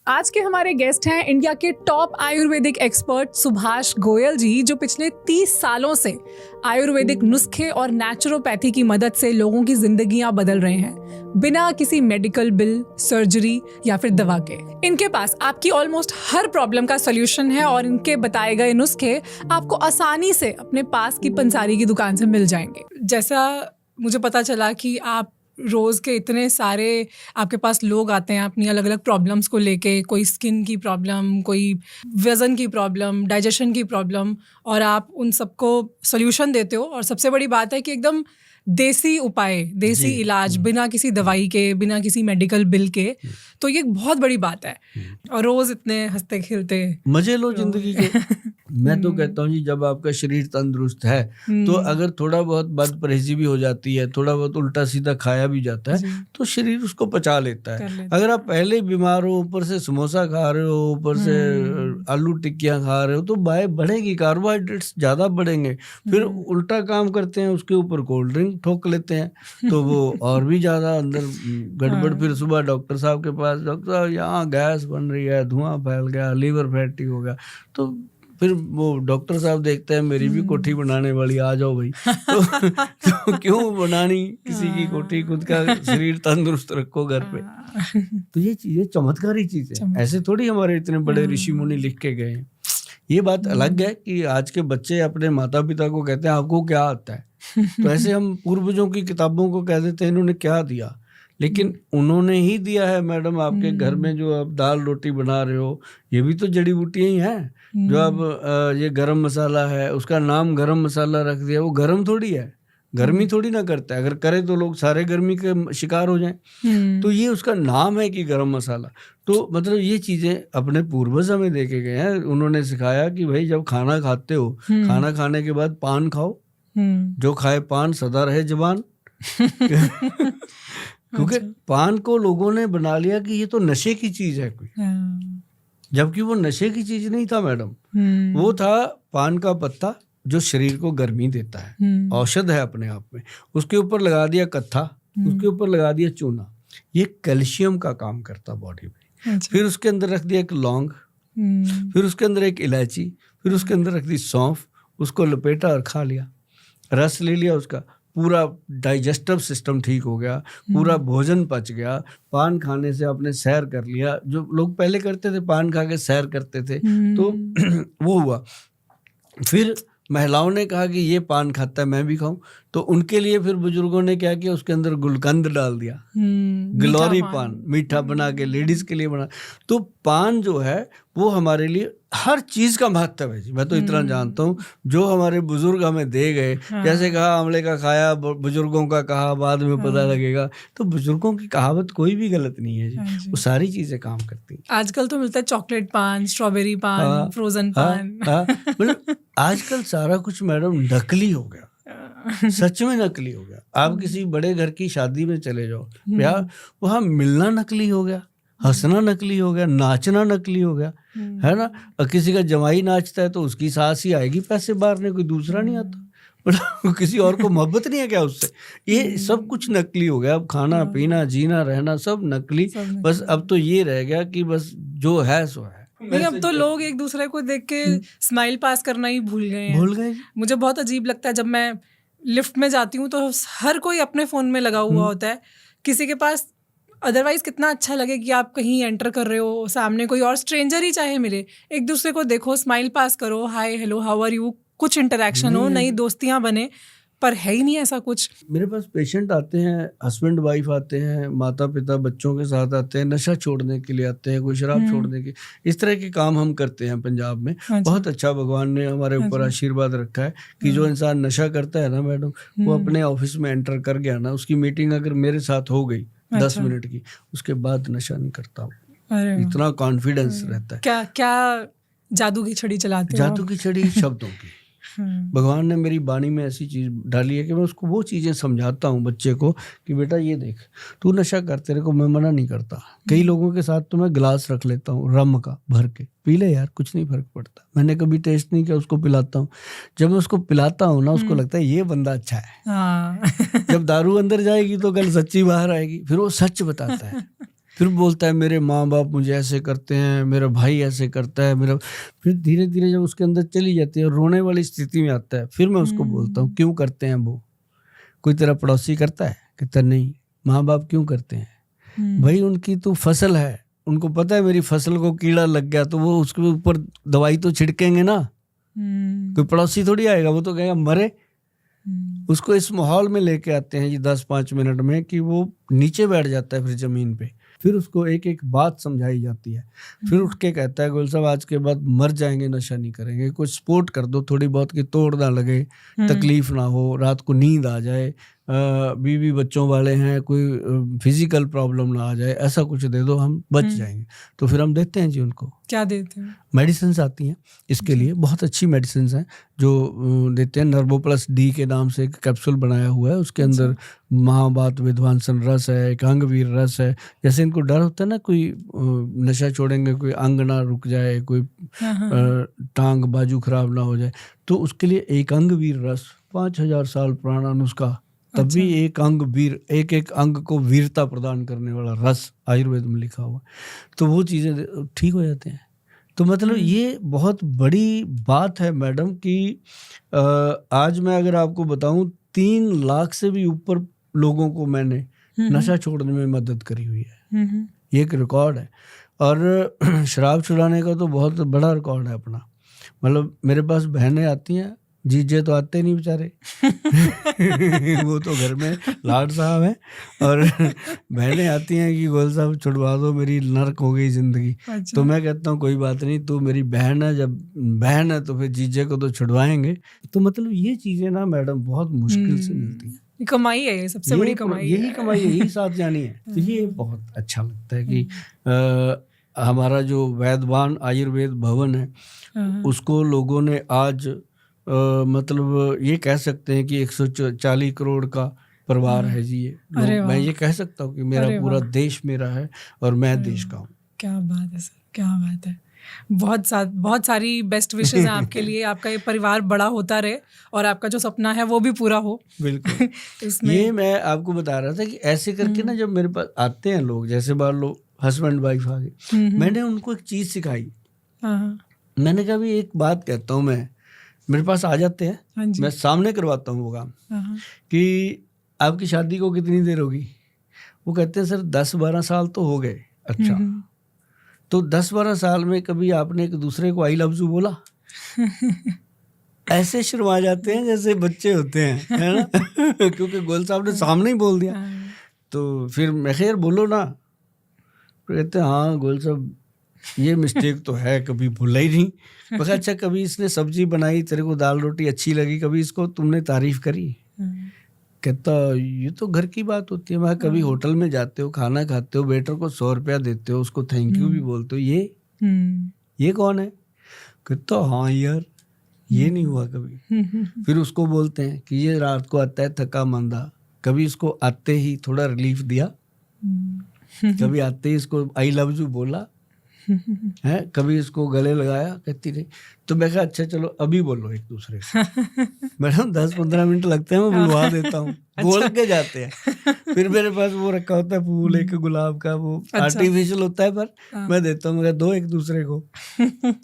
आज के हमारे गेस्ट हैं इंडिया के टॉप आयुर्वेदिक एक्सपर्ट सुभाष गोयल जी, जो पिछले 30 सालों से आयुर्वेदिक नुस्खे और नेचुरोपैथी की मदद से लोगों की जिंदगियां बदल रहे हैं बिना किसी मेडिकल बिल, सर्जरी या फिर दवा के। इनके पास आपकी ऑलमोस्ट हर प्रॉब्लम का सॉल्यूशन है और इनके बताए गए नुस्खे आपको आसानी से अपने पास की पंसारी की दुकान से मिल जाएंगे। जैसा मुझे पता चला कि आप रोज़ के इतने सारे आपके पास लोग आते हैं अपनी अलग अलग प्रॉब्लम्स को लेके, कोई स्किन की प्रॉब्लम, कोई वज़न की प्रॉब्लम, डाइजेशन की प्रॉब्लम, और आप उन सबको सॉल्यूशन देते हो। और सबसे बड़ी बात है कि एकदम देसी उपाय, देसी इलाज, बिना किसी दवाई के, बिना किसी मेडिकल बिल के। तो ये बहुत बड़ी बात है। और रोज़ इतने हंसते खेलते मजे लो जिंदगी के। मैं तो कहता हूँ जी, जब आपका शरीर तंदुरुस्त है तो अगर थोड़ा बहुत बद परहेजी भी हो जाती है, थोड़ा बहुत उल्टा सीधा खाया भी जाता है, तो शरीर उसको पचा लेता है। अगर आप पहले बीमार हो, ऊपर से समोसा खा रहे हो, ऊपर से आलू टिक्कियाँ खा रहे हो, तो बढ़ेगी, कार्बोहाइड्रेट्स ज्यादा बढ़ेंगे। फिर उल्टा काम करते हैं, उसके ऊपर कोल्ड ड्रिंक ठोक लेते हैं, तो वो और भी ज्यादा अंदर गड़बड़। फिर सुबह डॉक्टर साहब के पास, डॉक्टर साहब यहाँ गैस बन रही है, धुआं फैल गया, लीवर फैटी हो गया। तो फिर वो डॉक्टर साहब देखते हैं मेरी भी कोठी बनाने वाली, आ जाओ भाई। तो क्यों बनानी किसी की कोठी, खुद का शरीर तंदुरुस्त रखो घर पे। तो ये चीजें चमत्कारी चीजें, ऐसे थोड़ी हमारे इतने बड़े ऋषि मुनि लिख के गए हैं। ये बात अलग है कि आज के बच्चे अपने माता पिता को कहते हैं आपको क्या आता है, तो ऐसे हम पूर्वजों की किताबों को कह देते हैं इन्होंने क्या दिया, लेकिन उन्होंने ही दिया है। मैडम, आपके घर में जो आप दाल रोटी बना रहे हो, ये भी तो जड़ी बूटियां ही हैं। जो आप ये गरम मसाला है, उसका नाम गरम मसाला रख दिया, वो गरम थोड़ी है, गर्मी थोड़ी ना करता है। अगर करे तो लोग सारे गर्मी के शिकार हो जाएं। तो ये उसका नाम है कि गरम मसाला। तो मतलब ये चीजें अपने पूर्वज हमें देके गए हैं। उन्होंने सिखाया कि भाई जब खाना खाते हो, खाना खाने के बाद पान खाओ, जो खाए पान सदा रहे जवान। क्योंकि पान को लोगों ने बना लिया कि ये तो नशे की चीज है कोई, जबकि वो नशे की चीज नहीं था मैडम। वो था पान का पत्ता जो शरीर को गर्मी देता है, औषध है अपने आप में। उसके ऊपर लगा दिया कत्था, उसके ऊपर लगा दिया चूना, ये कैल्शियम का काम करता बॉडी में। फिर उसके अंदर रख दिया एक लौंग, फिर उसके अंदर एक इलायची, फिर उसके अंदर रख दी सौंफ, उसको लपेटा और खा लिया, रस ले लिया उसका, पूरा डाइजेस्टिव सिस्टम ठीक हो गया, पूरा भोजन पच गया। पान खाने से आपने सैर कर लिया, जो लोग पहले करते थे पान खा के सैर करते थे, तो वो हुआ। फिर महिलाओं ने कहा कि ये पान खाता है मैं भी खाऊं, तो उनके लिए फिर बुजुर्गों ने क्या किया, उसके अंदर गुलकंद डाल दिया, गिलोरी पान मीठा बना के लेडीज के लिए बना। तो पान जो है वो हमारे लिए हर चीज का महत्व है जी। मैं तो इतना जानता हूँ, जो हमारे बुजुर्ग हमें दे गए, जैसे कहा आंवले का खाया, बुजुर्गों का कहा बाद में पता लगेगा, तो बुजुर्गों की कहावत कोई भी गलत नहीं है जी। वो सारी चीजें काम करती हैं। आजकल तो मिलता है चॉकलेट पान, स्ट्रॉबेरी पान, फ्रोजन पान। मतलब आजकल सारा कुछ मैडम नकली हो गया, सच में नकली हो गया। आप किसी बड़े घर की शादी में चले जाओ यार, वहाँ मिलना नकली हो गया, हंसना नकली हो गया, नाचना नकली हो गया, है ना। और किसी का जमाई नाचता है तो उसकी सास ही आएगी पैसे बारने, कोई दूसरा नहीं आता। किसी और को मोहब्बत नहीं है क्या उससे? ये सब कुछ नकली हो गया। अब खाना पीना जीना रहना सब नकली। बस अब तो ये रह गया कि बस जो है सो है। नहीं, अब तो लोग एक दूसरे को देख के स्माइल पास करना ही भूल गए हैं। मुझे बहुत अजीब लगता है जब मैं लिफ्ट में जाती हूँ तो हर कोई अपने फोन में लगा हुआ होता है। किसी के पास अदरवाइज कितना अच्छा लगे कि आप कहीं एंटर कर रहे हो, सामने कोई और स्ट्रेंजर ही चाहे मिले, एक दूसरे को देखो, स्माइल पास करो, hi hello how are you, कुछ इंटरेक्शन हो, नई दोस्तियां बने, पर है ही नहीं ऐसा कुछ। मेरे पास पेशेंट आते हैं, हस्बैंड वाइफ आते हैं, माता पिता बच्चों के साथ आते हैं, नशा छोड़ने के लिए आते हैं, कोई शराब छोड़ने के, इस तरह के काम हम करते हैं पंजाब में। बहुत अच्छा भगवान ने हमारे ऊपर आशीर्वाद रखा है कि जो इंसान नशा करता है ना मैडम, वो अपने ऑफिस में एंटर कर गया ना, उसकी मीटिंग अगर मेरे साथ हो गई 10 मिनट की, उसके बाद नशा नहीं करता। इतना कॉन्फिडेंस रहता है। क्या क्या जादू की छड़ी चलाते हो? जादू की छड़ी शब्दों की। भगवान ने मेरी बाणी में ऐसी चीज डाली है कि मैं उसको वो चीजें समझाता हूँ बच्चे को कि बेटा ये देख, तू नशा कर, तेरे को मैं मना नहीं करता। कई लोगों के साथ तो मैं गिलास रख लेता हूँ रम का भर के, पी ले यार, कुछ नहीं फर्क पड़ता। मैंने कभी टेस्ट नहीं किया, उसको पिलाता हूँ। जब मैं उसको पिलाता हूँ ना, उसको लगता है ये बंदा अच्छा है। जब दारू अंदर जाएगी तो कल सच्ची बाहर आएगी, फिर वो सच बताता है। फिर बोलता है मेरे माँ बाप मुझे ऐसे करते हैं, मेरा भाई ऐसे करता है, मेरा। फिर धीरे धीरे जब उसके अंदर चली जाती है, रोने वाली स्थिति में आता है, फिर मैं उसको बोलता हूँ क्यों करते हैं वो? कोई तेरा पड़ोसी करता है? कहता नहीं। माँ बाप क्यों करते हैं? भाई उनकी तो फसल है, उनको पता है मेरी फसल को कीड़ा लग गया तो वो उसके ऊपर दवाई तो छिड़केंगे ना। कोई पड़ोसी थोड़ी आएगा, वो तो कहेगा मरे। उसको इस माहौल में लेके आते हैं ये 10-5 मिनट में कि वो नीचे बैठ जाता है फिर जमीन पे। फिर उसको एक एक बात समझाई जाती है। फिर उठ के कहता है गोयल साहब आज के बाद मर जाएंगे, नशा नहीं करेंगे, कुछ स्पोर्ट कर दो थोड़ी बहुत की तोड़ ना लगे, तकलीफ ना हो, रात को नींद आ जाए, बीवी बच्चों वाले हैं, कोई फिजिकल प्रॉब्लम ना आ जाए, ऐसा कुछ दे दो, हम बच जाएंगे। तो फिर हम देते हैं जी उनको। क्या देते हैं? मेडिसिन आती हैं इसके लिए, बहुत अच्छी मेडिसिन हैं जो देते हैं। नर्वोप्लस डी के नाम से एक कैप्सूल बनाया हुआ है, उसके अंदर महाबात विध्वंसन रस है, एक अंगवीर रस है। जैसे इनको डर होता है ना कोई नशा छोड़ेंगे कोई अंग ना रुक जाए, कोई टांग बाजू खराब ना हो जाए, तो उसके लिए एक अंगवीर रस 5000 साल पुराना नुस्खा, तब भी एक अंग वीर, एक एक अंग को वीरता प्रदान करने वाला रस आयुर्वेद में लिखा हुआ, तो वो चीज़ें ठीक हो जाते हैं। तो मतलब ये बहुत बड़ी बात है मैडम कि आज मैं अगर आपको बताऊं 3 लाख से भी ऊपर लोगों को मैंने नशा छोड़ने में मदद करी हुई है। ये एक रिकॉर्ड है। और शराब छुड़ाने का तो बहुत बड़ा रिकॉर्ड है अपना। मतलब मेरे पास बहनें आती हैं, जीजे तो आते नहीं बेचारे वो तो घर में लाड साहब हैं, और बहनें आती हैं कि गोयल साहब छुड़वा दो, मेरी नर्क हो गई जिंदगी। तो मैं कहता हूँ कोई बात नहीं, तू मेरी बहन है, जब बहन है तो फिर जीजे को तो छुड़वाएंगे। तो मतलब ये चीजें ना मैडम बहुत मुश्किल से मिलती हैं। कमाई है, ये सबसे बड़ी कमाई, यही कमाई है, यही साथ जानी है। तो ये बहुत अच्छा लगता है कि हमारा जो वैद्यवान आयुर्वेद भवन है उसको लोगों ने आज मतलब ये कह सकते हैं कि 140 करोड़ का परिवार है जी ये। मैं ये कह सकता हूँ कि मेरा पूरा देश मेरा है और मैं देश का हूँ। क्या बात है सर, क्या बात है। बहुत सारी बेस्ट विशेस हैं आपके लिए। आपका ये परिवार बड़ा होता रहे और आपका जो सपना है वो भी पूरा हो। बिल्कुल इसमें ये मैं आपको बता रहा था कि ऐसे करके ना जब मेरे पास आते हैं लोग, जैसे बार लोग हस्बैंड वाइफ आ गए, मैंने उनको एक चीज सिखाई। मैंने कहा भी एक बात कहता हूँ, मैं मेरे पास आ जाते हैं, मैं सामने करवाता हूँ वो काम कि आपकी शादी को कितनी देर होगी? वो कहते हैं सर 10-12 साल तो हो गए। अच्छा, तो 10-12 साल में कभी आपने एक दूसरे को आई लव यू बोला? ऐसे शर्मा जाते हैं जैसे बच्चे होते हैं, है ना क्योंकि गोयल साहब ने सामने ही बोल दिया। तो फिर मैं खैर बोलो ना, कहते हैं हाँ गोयल साहब ये मिस्टेक तो है, कभी भूला ही नहीं। मैं अच्छा कभी इसने सब्जी बनाई, तेरे को दाल रोटी अच्छी लगी, कभी इसको तुमने तारीफ करी? कहता ये तो घर की बात होती है। मैं कभी होटल में जाते हो, खाना खाते हो, वेटर को 100 रुपया देते हो, उसको थैंक यू भी बोलते हो, ये कौन है? कहता हाँ यार ये नहीं हुआ कभी। फिर उसको बोलते हैं कि ये रात को आता है थका मंदा, कभी इसको आते ही थोड़ा रिलीफ दिया? कभी आते ही इसको आई लव यू बोला है? कभी इसको गले लगाया? कहती नहीं। तो मैं कहा अच्छा चलो अभी बोलो एक दूसरे से। मैडम 10-15 मिनट लगते हैं, मैं बुलवा देता हूँ। बोल के जाते हैं। फिर मेरे पास वो रखा होता है फूल एक गुलाब का, वो आर्टिफिशियल होता है पर मैं देता हूँ, मैं दो एक दूसरे को।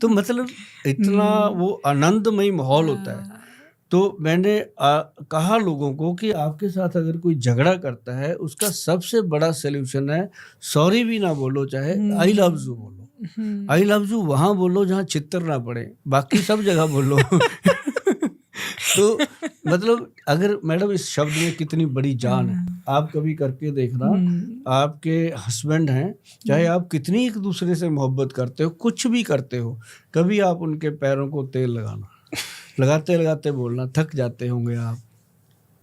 तो मतलब इतना वो आनंदमयी माहौल होता है। तो मैंने कहा लोगों को कि आपके साथ अगर कोई झगड़ा करता है उसका सबसे बड़ा सोल्यूशन है सॉरी भी ना बोलो, चाहे आई लव यू बोलो। आई लव यू वहां बोलो जहां चित्तर ना पड़े, बाकी सब जगह बोलो। तो मतलब अगर मैडम इस शब्द में कितनी बड़ी जान है, आप कभी करके देखना। आपके हस्बैंड हैं, चाहे आप कितनी एक दूसरे से मोहब्बत करते हो, कुछ भी करते हो, कभी आप उनके पैरों को तेल लगाना, लगाते लगाते बोलना, थक जाते होंगे आप,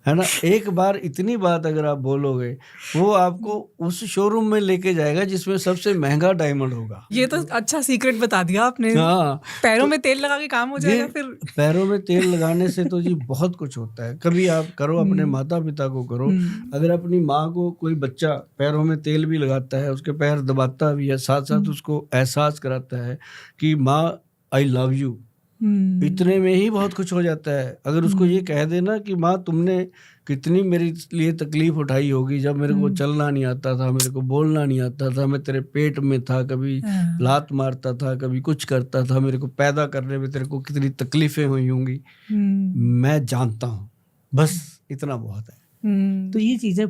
है ना। एक बार इतनी बात अगर आप बोलोगे, वो आपको उस शोरूम में लेके जाएगा जिसमें सबसे महंगा डायमंड होगा। ये तो अच्छा सीक्रेट बता दिया आपने। हाँ, पैरों में तेल लगा के काम हो जाएगा। फिर पैरों में तेल लगाने से तो जी बहुत कुछ होता है। कभी आप करो, अपने माता पिता को करो। अगर अपनी माँ को कोई बच्चा पैरों में तेल भी लगाता है, उसके पैर दबाता भी है, साथ साथ उसको एहसास कराता है कि माँ आई लव यू, इतने में ही बहुत कुछ हो जाता है। अगर उसको ये कह देना कि माँ तुमने कितनी मेरे लिए तकलीफ उठाई होगी, जब मेरे को चलना नहीं आता था, मेरे को बोलना नहीं आता था, मैं तेरे पेट में था, कभी लात मारता था, कभी कुछ करता था, मेरे को पैदा करने में तेरे को कितनी तकलीफें हुई होंगी, मैं जानता हूँ, बस इतना बहुत है। तो ये चीजें,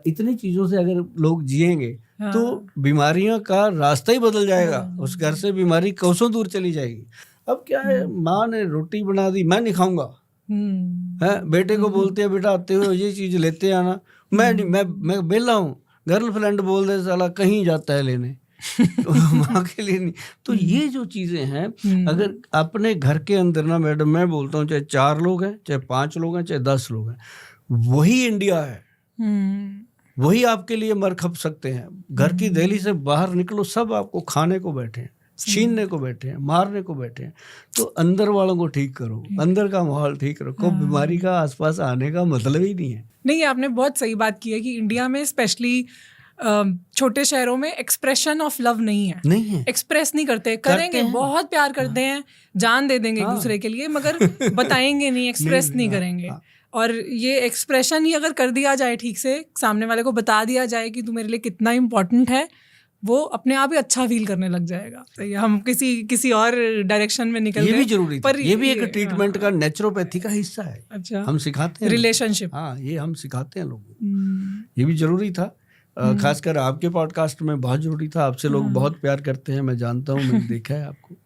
इतनी चीजों से अगर लोग जिएंगे तो बीमारियों का रास्ता ही बदल जाएगा। उस घर से बीमारी कोसों दूर चली जाएगी। अब क्या है, माँ ने रोटी बना दी, मैं नहीं खाऊंगा, है बेटे को बोलते हैं बेटा आते हुए ये चीज लेते आना, मैं नहीं, मैं बेला हूँ, गर्लफ्रेंड बोल दे साला कहीं जाता है लेने तो माँ के लिए नहीं। तो ये जो चीजें हैं, अगर अपने घर के अंदर ना मैडम, मैं बोलता हूँ चाहे 4 लोग हैं, चाहे 5 लोग हैं, चाहे 10 लोग हैं, वही इंडिया है। वही आपके लिए मर खप सकते हैं। घर की दहली से बाहर निकलो, सब आपको खाने को बैठे हैं, छीनने को बैठे हैं, मारने को बैठे हैं। तो अंदर वालों को ठीक करो, अंदर का माहौल ठीक रखो, बीमारी का आसपास आने का मतलब ही नहीं है। नहीं, आपने बहुत सही बात की है कि इंडिया में स्पेशली छोटे शहरों में एक्सप्रेशन ऑफ लव नहीं है, एक्सप्रेस नहीं करते, करेंगे बहुत प्यार करते हैं, जान दे देंगे एक दूसरे के लिए, मगर बताएंगे नहीं, एक्सप्रेस नहीं करेंगे। और ये एक्सप्रेशन ही अगर कर दिया जाए ठीक से, सामने वाले को बता दिया जाए कि तू मेरे लिए कितना इम्पोर्टेंट है, वो अपने आप ही अच्छा फील करने लग जाएगा। तो हम किसी और डायरेक्शन में निकल गए, ये भी जरूरी पर ये भी एक ट्रीटमेंट का, नेचुरोपैथी का हिस्सा है। अच्छा, हम सिखाते हैं रिलेशनशिप, हाँ, ये हम सिखाते हैं लोगों को। ये भी जरूरी था, खासकर आपके पॉडकास्ट में बहुत जरूरी था। आपसे लोग बहुत प्यार करते हैं, मैं जानता हूँ, मैंने देखा है आपको।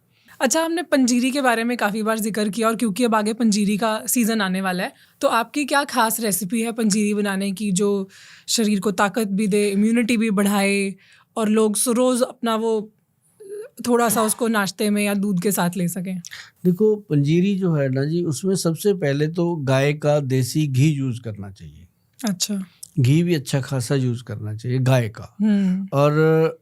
अच्छा, हमने पंजीरी के बारे में काफ़ी बार जिक्र किया, और क्योंकि अब आगे पंजीरी का सीज़न आने वाला है, तो आपकी क्या खास रेसिपी है पंजीरी बनाने की जो शरीर को ताकत भी दे, इम्यूनिटी भी बढ़ाए, और लोग रोज़ अपना वो थोड़ा सा उसको नाश्ते में या दूध के साथ ले सकें? देखो, पंजीरी जो है ना जी, उसमें सबसे पहले तो गाय का देसी घी यूज़ करना चाहिए। अच्छा, घी भी अच्छा खासा यूज़ करना चाहिए गाय का, और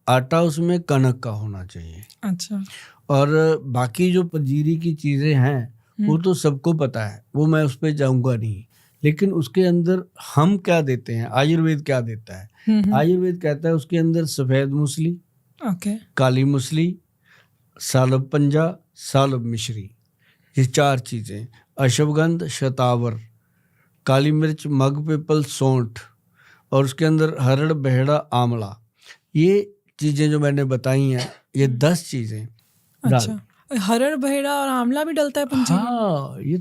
आटा उसमें कनक का होना चाहिए। अच्छा, और बाकी जो पंजीरी की चीज़ें हैं वो तो सबको पता है, वो मैं उस पर जाऊँगा नहीं। लेकिन उसके अंदर हम क्या देते हैं, आयुर्वेद क्या देता है? आयुर्वेद कहता है उसके अंदर सफ़ेद मूसली, काली मूसली, सालब पंजा, सालब मिश्री, ये 4 चीज़ें, अश्वगंध, शतावर, काली मिर्च, मग पीपल, सौंठ, और उसके अंदर हरड़, बहेड़ा, आंवला, ये चीज़ें जो मैंने बताई हैं, ये 10 चीज़ें। अच्छा, हरड़, बहेड़ा और आंवला भी डलता है पंजीरी? हाँ, ये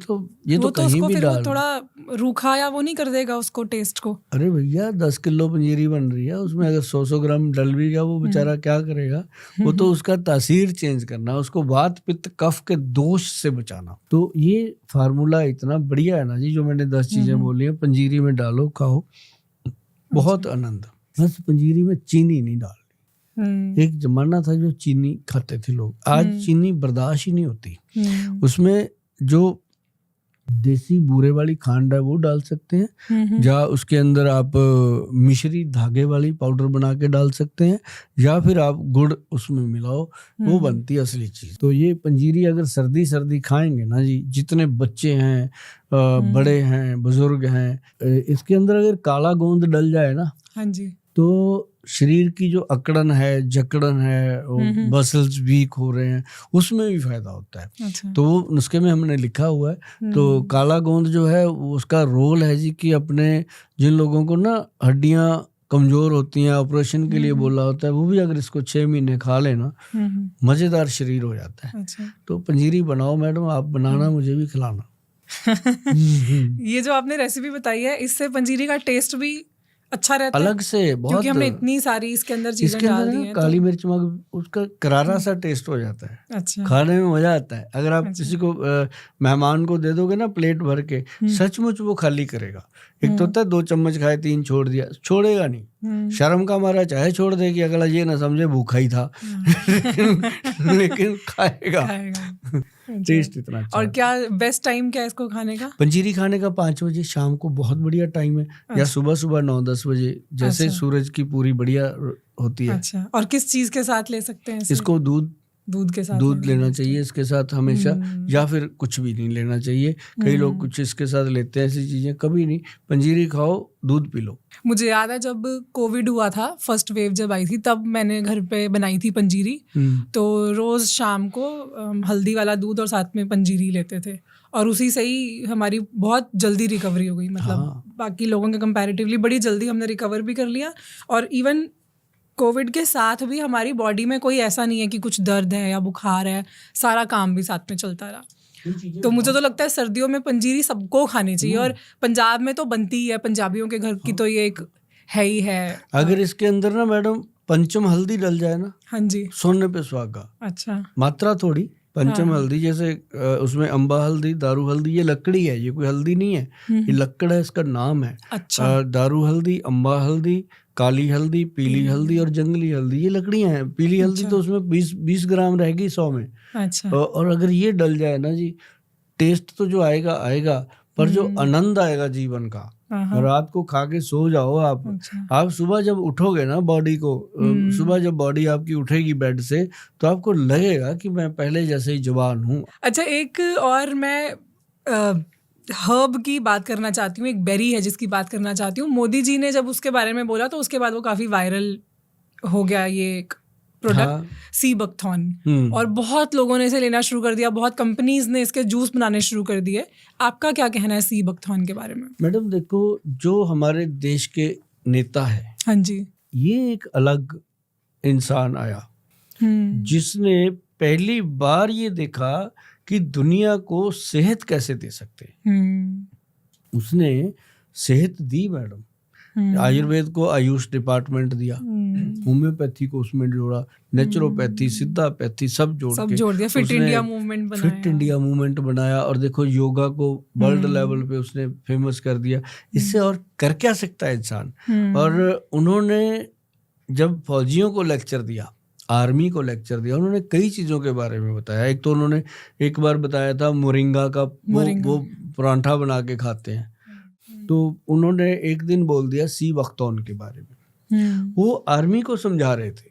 तो कहीं भी डाल, थोड़ा रूखा या वो नहीं कर देगा उसको, टेस्ट को? अरे भैया 10 किलो पंजीरी बन रही है, उसमें अगर 100 ग्राम डल भी गया, वो बेचारा क्या करेगा? वो तो उसका तासीर चेंज करना, उसको वात पित्त कफ के दोष से बचाना। तो ये फार्मूला इतना बढ़िया है ना जी, जो मैंने 10 चीजें बोली हैं, पंजीरी में डालो, खाओ, बहुत आनंद। बस पंजीरी में चीनी नहीं डाल। एक जमाना था जो चीनी खाते थे लोग, आज चीनी बर्दाश्त ही नहीं होती। उसमें जो देसी बूरे वाली खांड है वो डाल सकते हैं, या उसके अंदर आप मिश्री धागे वाली पाउडर बना के डाल सकते हैं, या फिर आप गुड़ उसमें मिलाओ, वो बनती है असली चीज। तो ये पंजीरी अगर सर्दी खाएंगे ना जी, जितने बच्चे हैं, बड़े हैं, बुजुर्ग हैं, इसके अंदर अगर काला गोंद डल जाए ना, हाँ जी, तो शरीर की जो अकड़न है, जकड़न है, मसल्स वीक हो रहे हैं, उसमें भी फायदा होता है। अच्छा। तो वो नुस्खे में हमने लिखा हुआ है। तो काला गोंद जो है उसका रोल है जी कि अपने जिन लोगों को ना हड्डियां कमजोर होती हैं, ऑपरेशन के लिए बोला होता है, वो भी अगर इसको 6 महीने खा लेना, मजेदार शरीर हो जाता है। अच्छा। तो पंजीरी बनाओ मैडम, आप बनाना, मुझे भी खिलाना। ये जो आपने रेसिपी बताई है, इससे पंजीरी का टेस्ट भी अच्छा रहता अलग से बहुत, क्योंकि हमने इतनी सारी इसके अंदर चीजें डाल दी हैं। काली मिर्च मग, उसका करारा सा टेस्ट हो जाता है। अच्छा। खाने में मजा आता है। अगर आप किसी को मेहमान को दे दोगे ना प्लेट भर के, सचमुच वो खाली करेगा। एक तो होता है 2 चम्मच खाए, 3 छोड़ दिया, छोड़ेगा नहीं, शर्म का मारा चाहे छोड़ दे कि अगला ये ना समझे भूखा ही था। लेकिन खाएगा। टेस्ट इतना अच्छा। और क्या बेस्ट टाइम क्या है इसको खाने का? पंजीरी खाने का 5 बजे शाम को बहुत बढ़िया टाइम है, या सुबह 9-10 बजे, जैसे सूरज की पूरी बढ़िया होती है। अच्छा। और किस चीज के साथ ले सकते हैं इसको? दूध दूध के साथ दूध लेना चाहिए इसके साथ हमेशा, या फिर कुछ भी नहीं लेना चाहिए। कई लोग कुछ इसके साथ लेते हैं, ऐसी चीजें कभी नहीं। पंजीरी खाओ, दूध पी लो। मुझे याद है जब कोविड हुआ था, फर्स्ट वेव जब आई थी, तब मैंने घर पे बनाई थी पंजीरी। तो रोज शाम को हल्दी वाला दूध और साथ में पंजीरी लेते थे, और उसी से ही हमारी बहुत जल्दी रिकवरी हो गई। मतलब बाकी लोगों के कंपैरेटिवली बड़ी जल्दी हमने रिकवर भी कर लिया। और इवन कोविड के साथ भी हमारी बॉडी में कोई ऐसा नहीं है कि कुछ दर्द है या बुखार है, सारा काम भी साथ में चलता रहा। तो मुझे तो लगता है सर्दियों में पंजीरी सबको खानी चाहिए, और पंजाब में तो बनती ही है, पंजाबियों के घर की तो ये एक है ही है। अगर इसके अंदर ना मैडम पंचम हल्दी डल जाए ना, हाँ जी, सोने पे सुहागा। अच्छा, मात्रा थोड़ी पंचम हल्दी, जैसे उसमें अम्बा हल्दी, दारू हल्दी, ये लकड़ी है, ये कोई हल्दी नहीं है, ये लक्कड़ है, इसका नाम है। अच्छा, दारू हल्दी, अम्बा हल्दी, काली हल्दी, पीली हल्दी और जंगली हल्दी, ये लकड़ियां हैं। पीली हल्दी तो उसमें 20 ग्राम रहेगी 100 में। अच्छा, और अगर ये डल जाए ना जी, टेस्ट तो जो आएगा आएगा, पर जो आनंद आएगा जीवन का, और रात को खा के सो जाओ आप। अच्छा, आप सुबह जब उठोगे ना बॉडी को, सुबह जब बॉडी आपकी उठेगी बेड से, तो आपको लगेगा कि मैं पहले जैसे ही जवान हूँ। अच्छा, एक और मैं हर्ब की बात करना चाहती हूँ, एक बेरी है जिसकी बात करना चाहती हूँ। मोदी जी ने जब उसके बारे में बोला तो उसके बाद वो काफ़ी वायरल हो गया ये एक प्रोडक्ट, सी बकथॉर्न, और बहुत लोगों ने इसे लेना शुरू कर दिया, बहुत कंपनीज ने इसके जूस बनाने शुरू कर दिए। आपका क्या कहना है सी बकथॉर्न के बारे में? मैडम देखो, जो हमारे देश के नेता है, हाँ जी, ये एक अलग इंसान आया जिसने पहली बार ये देखा कि दुनिया को सेहत कैसे दे सकते हैं। उसने सेहत दी मैडम। आयुर्वेद को आयुष डिपार्टमेंट दिया, होम्योपैथी को उसमें जोड़ा, नेचुरोपैथी, सिद्धापैथी सब जोड़ दिया। फिट इंडिया मूवमेंट बनाया। और देखो योगा को वर्ल्ड लेवल पे उसने फेमस कर दिया। इससे और कर क्या सकता है इंसान। और उन्होंने जब फौजियों को लेक्चर दिया, आर्मी को लेक्चर दिया, उन्होंने कई चीज़ों के बारे में बताया। एक तो उन्होंने एक बार बताया था मोरिंगा का वो परांठा बना के खाते हैं। तो उन्होंने एक दिन बोल दिया सी बकथॉर्न के बारे में। वो आर्मी को समझा रहे थे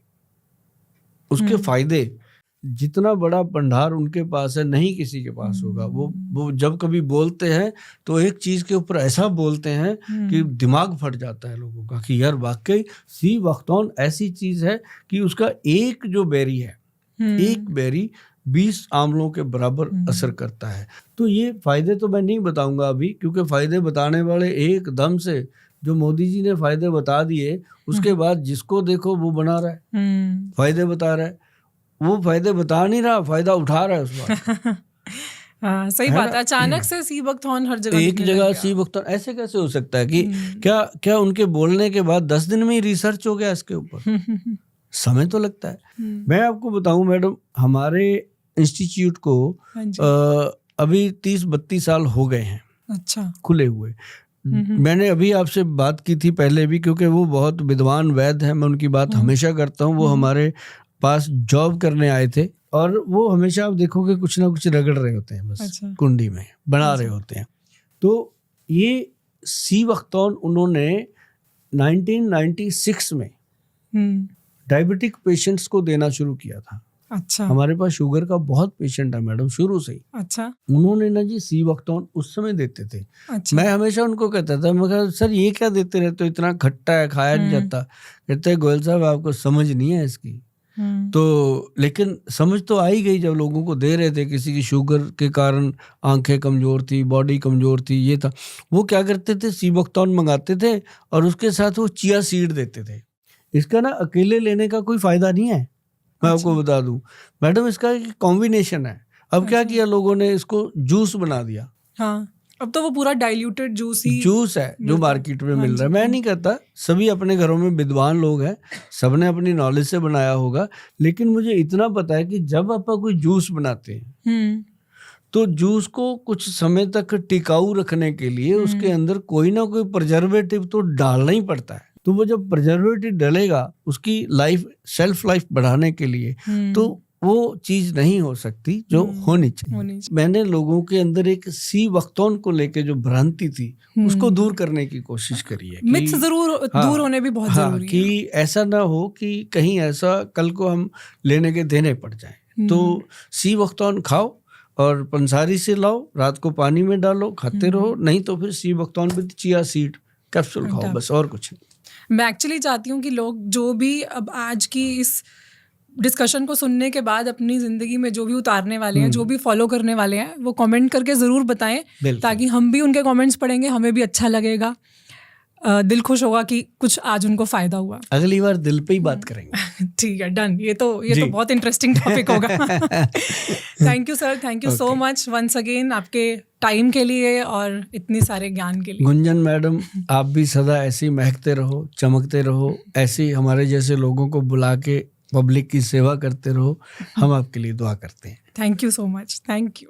उसके फायदे। जितना बड़ा भंडार उनके पास है, नहीं किसी के पास होगा। वो जब कभी बोलते हैं तो एक चीज के ऊपर ऐसा बोलते हैं कि दिमाग फट जाता है लोगों का कि यार वाकई सी बकथॉर्न ऐसी चीज है कि उसका एक जो बेरी है, एक बेरी 20 आंवलों के बराबर असर करता है। तो ये फायदे तो मैं नहीं बताऊंगा अभी, क्योंकि फायदे बताने वाले एकदम से जो मोदी जी ने फायदे बता दिए, उसके बाद जिसको देखो वो बना रहा है, फायदे बता रहा है। वो फायदे बता नहीं रहा, फायदा उठा रहा है उस बात। हाँ, सही बात है। अचानक से सी बकथॉर्न हर जगह, एक जगह सी बकथॉर्न, ऐसे कैसे हो सकता है कि क्या उनके बोलने के बाद 10 दिन में ही रिसर्च हो गया इसके ऊपर? समय तो लगता है। मैं आपको बताऊं मैडम, हमारे इंस्टीट्यूट को अभी 30-32 साल हो गए हैं, अच्छा, खुले हुए। मैंने अभी आपसे बात की थी पहले भी, क्योंकि वो बहुत विद्वान वैद्य हैं, मैं उनकी बात हमेशा करता हूँ। वो हमारे पास जॉब करने आए थे, और वो हमेशा आप देखोगे कुछ ना कुछ रगड़ रहे होते हैं, बस अच्छा, कुंडी में बना रहे होते हैं। तो ये सी बकथॉर्न उन्होंने 1996 में डायबिटिक पेशेंट्स को देना शुरू किया था। अच्छा, हमारे पास शुगर का बहुत पेशेंट है मैडम शुरू से ही। अच्छा, उन्होंने ना जी सी बकथॉर्न उस समय देते थे। अच्छा, मैं हमेशा उनको कहता था, मैं कहा सर ये क्या देते रहते हो, इतना खट्टा है, खाया नहीं जाता। कहते गोयल साहब आपको समझ नहीं है इसकी। तो लेकिन समझ तो आई गई जब लोगों को दे रहे थे। किसी की शुगर के कारण आंखें कमजोर थी, बॉडी कमजोर थी, ये था। वो क्या करते थे, सी बकथॉर्न मंगाते थे और उसके साथ वो चिया सीड देते थे। इसका ना अकेले लेने का कोई फायदा नहीं है, मैं आपको बता दूं मैडम, इसका एक कॉम्बिनेशन है। अब क्या किया लोगों ने, इसको जूस बना दिया। हाँ, अब तो वो पूरा डाइल्यूटेड जूस है जो मार्केट में मिल रहा है। मैं नहीं कहता, सभी अपने घरों में विद्वान लोग हैं, सबने अपनी नॉलेज से बनाया होगा। लेकिन मुझे इतना पता है कि जब आप कोई जूस बनाते हैं तो जूस को कुछ समय तक टिकाऊ रखने के लिए उसके अंदर कोई ना कोई प्रिजर्वेटिव तो डालना ही पड़ता है। तो वो जब प्रिजर्वेटिव डलेगा उसकी लाइफ, सेल्फ लाइफ बढ़ाने के लिए, तो वो चीज नहीं हो सकती जो होनी चाहिए। मैंने लोगों के अंदर एक सी बकथॉर्न को लेके जो भ्रांति थी उसको दूर करने की कोशिश करी है। मिथ्स जरूर दूर होने भी बहुत जरूरी है कि ऐसा ना हो कि कहीं ऐसा कल को हम लेने के देने पड़ जाए। तो सी बख्तौन खाओ और पंसारी से लाओ, रात को पानी में डालो, खाते रहो, नहीं तो फिर सी बख्तौन विद चिया सीड कैप्सूल खाओ, बस और कुछ नहीं। मैं एक्चुअली चाहती हूँ कि लोग जो भी अब आज की इस डिस्कशन को सुनने के बाद अपनी ज़िंदगी में जो भी उतारने वाले हैं, जो भी फॉलो करने वाले हैं, वो कमेंट करके ज़रूर बताएं, ताकि हम भी उनके कमेंट्स पढ़ेंगे, हमें भी अच्छा लगेगा, दिल खुश होगा कि कुछ आज उनको फ़ायदा हुआ। अगली बार दिल पे ही बात करेंगे। ठीक है, डन। ये तो बहुत इंटरेस्टिंग टॉपिक होगा। Thank you sir, thank you so much once again आपके टाइम के लिए और इतनी सारे ज्ञान के लिए। गुंजन मैडम, आप भी सदा ऐसे ही महकते रहो, चमकते रहो, ऐसे ही हमारे जैसे लोगों को बुला के पब्लिक की सेवा करते रहो। हम आपके लिए दुआ करते हैं। Thank you so much, thank you.